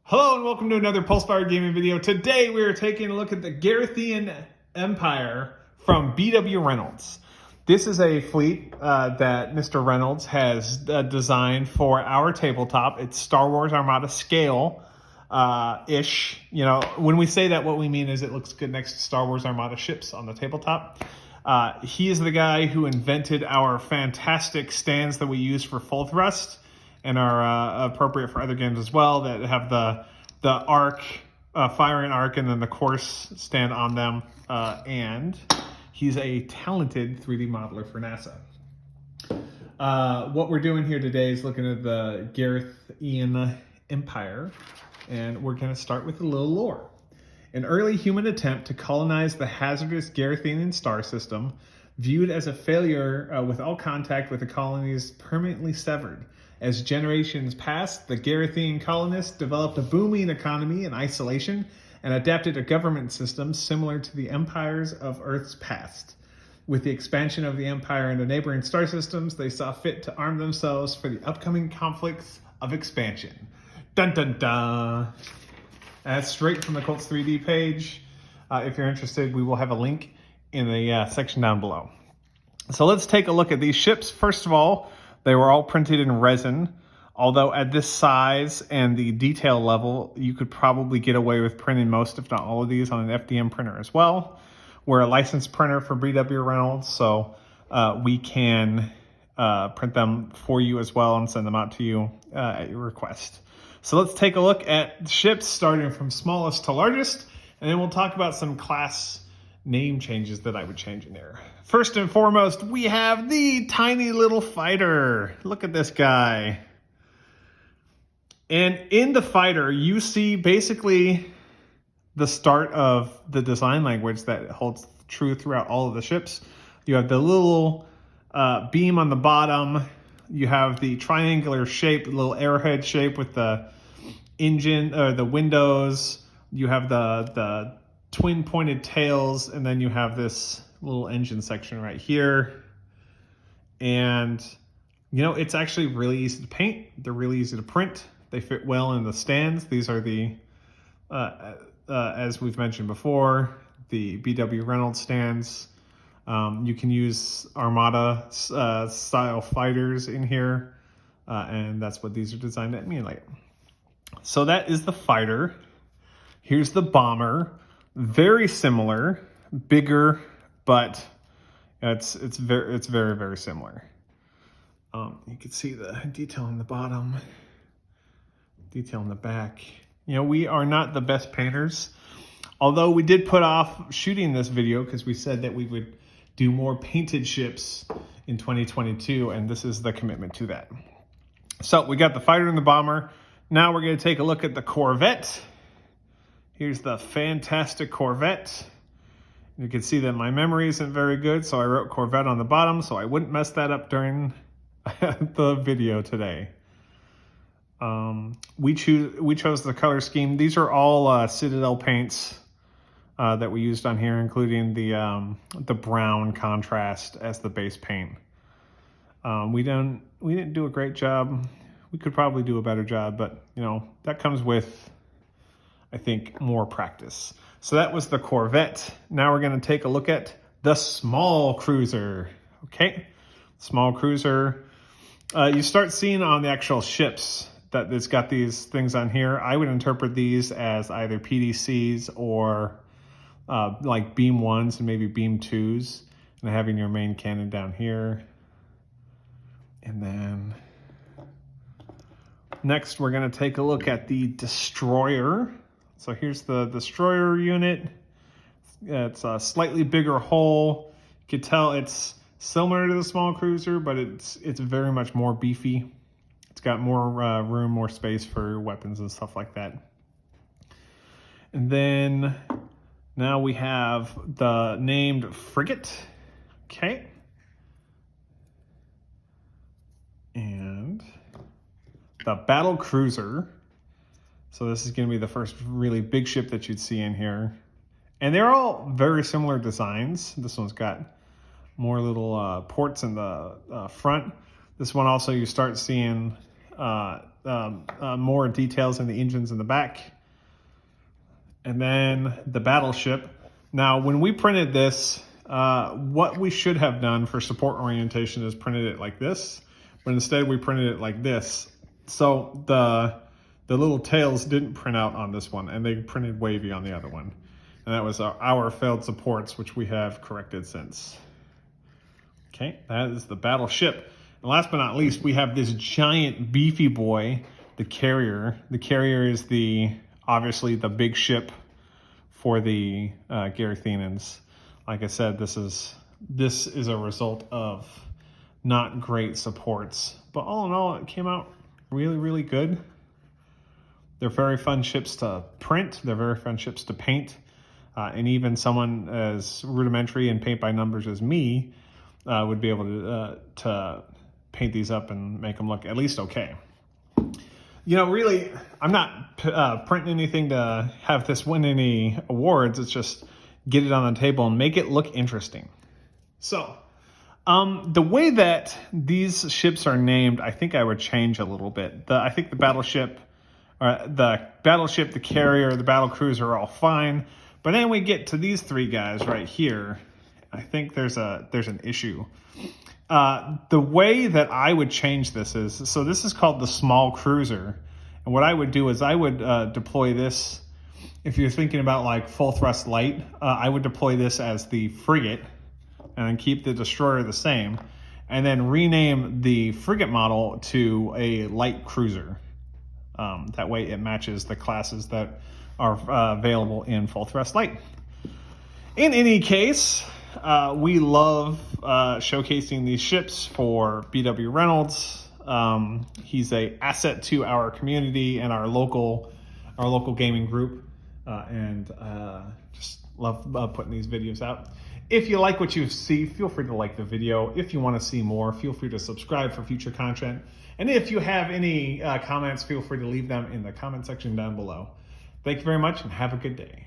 Hello and welcome to another Pulse-Powered Gaming video. Today we are taking a look at the Garathian Empire from BWReynolds. This is a fleet that Mr. Reynolds has designed for our tabletop. It's Star Wars Armada scale-ish. You know, when we say that, what we mean is it looks good next to Star Wars Armada ships on the tabletop. He is the guy who invented our fantastic stands that we use for full thrust and are appropriate for other games as well, that have the arc, firing arc, and then the course stand on them. And he's a talented 3D modeler for NASA. What we're doing here today is looking at the Garathian Empire, and we're going to start with a little lore. An early human attempt to colonize the hazardous Garathian star system, viewed as a failure with all contact with the colonies permanently severed. As generations passed, the Garathian colonists developed a booming economy in isolation and adapted a government system similar to the empires of Earth's past. With the expansion of the empire into neighboring star systems, they saw fit to arm themselves for the upcoming conflicts of expansion. Dun dun dun! That's straight from the Colts 3D page. If you're interested, we will have a link in the section down below. So let's take a look at these ships. First of all, they were all printed in resin, although at this size and the detail level, you could probably get away with printing most, if not all of these, on an FDM printer as well. We're a licensed printer for BWReynolds, so we can print them for you as well and send them out to you at your request. So let's take a look at ships starting from smallest to largest, and then we'll talk about some class name changes that I would change in there. First and foremost, we have the tiny little fighter. Look at this guy. And in the fighter, you see basically the start of the design language that holds true throughout all of the ships. You have the little beam on the bottom. You have the triangular shape, little arrowhead shape with the engine, or the windows. You have the twin pointed tails, and then you have this little engine section right here. And you know, it's actually really easy to paint. They're really easy to print. They fit well in the stands. These are the as we've mentioned before, the BWReynolds stands. You can use Armada style fighters in here, and that's what these are designed to emulate. So that is the fighter. Here's the bomber. Very similar, bigger, but it's very, very similar. You can see the detail in the bottom, detail in the back. You know, we are not the best painters, although we did put off shooting this video because we said that we would do more painted ships in 2022, and this is the commitment to that. So we got the fighter and the bomber. Now we're going to take a look at the Corvette. Here's the fantastic Corvette. You can see that my memory isn't very good, so I wrote Corvette on the bottom so I wouldn't mess that up during the video today. We chose the color scheme. These are all Citadel paints that we used on here, including the brown contrast as the base paint. We didn't do a great job. We could probably do a better job, but you know, that comes with, I think, more practice. So that was the Corvette. Now we're going to take a look at the small cruiser. Okay, small cruiser. You start seeing on the actual ships that it's got these things on here. I would interpret these as either PDCs or like beam 1s and maybe beam 2s, and having your main cannon down here. And then next we're going to take a look at the destroyer. So here's the destroyer unit. It's a slightly bigger hull. You can tell it's similar to the small cruiser, but it's very much more beefy. It's got more room, more space for weapons and stuff like that. And then now we have the named frigate. Okay. And the battle cruiser. So this is going to be the first really big ship that you'd see in here. And they're all very similar designs. This one's got more little ports in the front. This one also, you start seeing more details in the engines in the back. And then the Battleship. Now, when we printed this, what we should have done for support orientation is printed it like this, but instead we printed it like this. So the little tails didn't print out on this one, and they printed wavy on the other one. And that was our failed supports, which we have corrected since. Okay, that is the Battleship. And last but not least, we have this giant beefy boy, the Carrier. The Carrier is obviously the big ship for the Garathians. Like I said, this is a result of not great supports, but all in all, it came out really, really good. They're very fun ships to print. They're very fun ships to paint. And even someone as rudimentary and paint by numbers as me would be able to paint these up and make them look at least okay. You know, really, I'm not printing anything to have this win any awards. It's just get it on the table and make it look interesting. So, the way that these ships are named, I think I would change a little bit. I think the Battleship, the Carrier, the Battle Cruiser are all fine. But then we get to these three guys right here. I think there's an issue. The way that I would change this is, so this is called the Small Cruiser. And what I would do is I would deploy this, if you're thinking about like full thrust light, I would deploy this as the Frigate and then keep the Destroyer the same. And then rename the Frigate model to a Light Cruiser. That way it matches the classes that are available in full thrust light. In any case, we love showcasing these ships for BWReynolds. He's an asset to our community and our local gaming group, and just love putting these videos out. If you like what you see, feel free to like the video. If you want to see more, feel free to subscribe for future content. And if you have any comments, feel free to leave them in the comment section down below. Thank you very much and have a good day.